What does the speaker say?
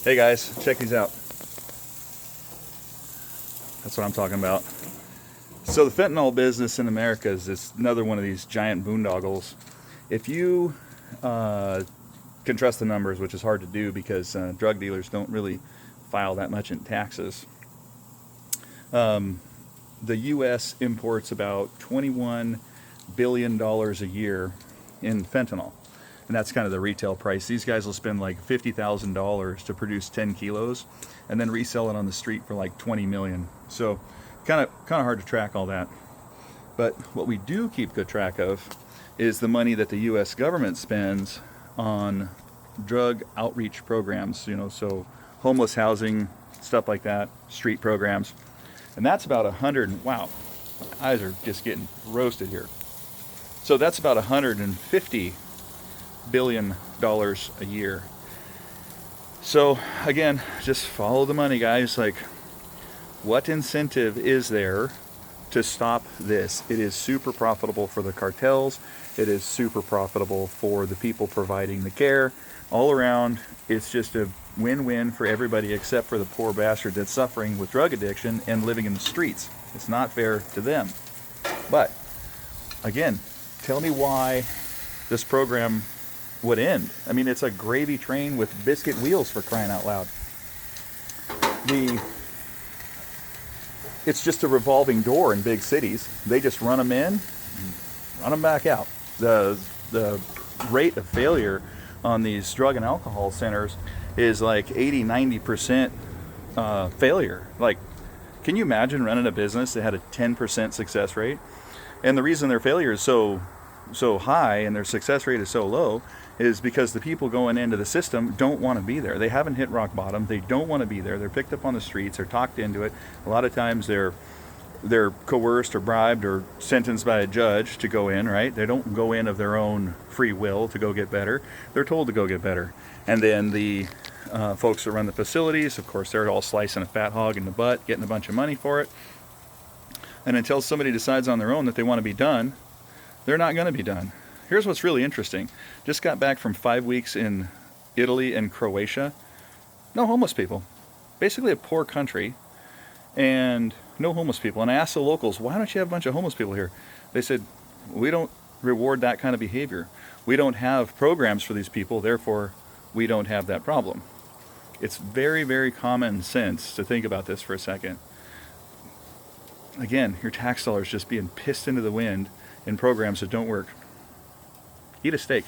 Hey guys, check these out. That's what I'm talking about. So the fentanyl business in America is another one of these giant boondoggles. If you can trust the numbers, which is hard to do because drug dealers don't really file that much in taxes. The U.S. imports about $21 billion a year in fentanyl. And that's kind of the retail price. These guys will spend like $50,000 to produce 10 kilos and then resell it on the street for like 20 million. So kind of hard to track all that. But what we do keep good track of is the money that the U.S. government spends on drug outreach programs, so homeless housing, stuff like that, street programs. And that's about wow, my eyes are just getting roasted here. So that's about $150 billion a year. So again, just follow the money, guys. Like, what incentive is there to stop this? It is super profitable for the cartels. It is super profitable for the people providing the care. All around, it's just a win-win for everybody except for the poor bastard that's suffering with drug addiction and living in the streets. It's not fair to them. But again, tell me why this program would end. I mean, it's a gravy train with biscuit wheels, for crying out loud. It's just a revolving door in big cities. They just run them in, run them back out. The rate of failure on these drug and alcohol centers is like 80-90% failure. Like, can you imagine running a business that had a 10% success rate? And the reason their failure is so high and their success rate is so low is because the people going into the system don't want to be there. They haven't hit rock bottom. They don't want to be there. They're picked up on the streets. They're talked into it. A lot of times they're coerced or bribed or sentenced by a judge to go in, right? They don't go in of their own free will to go get better. They're told to go get better. And then the folks that run the facilities, of course, they're all slicing a fat hog in the butt, getting a bunch of money for it. And until somebody decides on their own that they want to be done, they're not going to be done. Here's what's really interesting. Just got back from 5 weeks in Italy and Croatia. No homeless people. Basically a poor country. And no homeless people. And I asked the locals, why don't you have a bunch of homeless people here? They said, we don't reward that kind of behavior. We don't have programs for these people, therefore we don't have that problem. It's very, very common sense to think about this for a second. Again, your tax dollars just being pissed into the wind in programs that don't work. Eat a steak.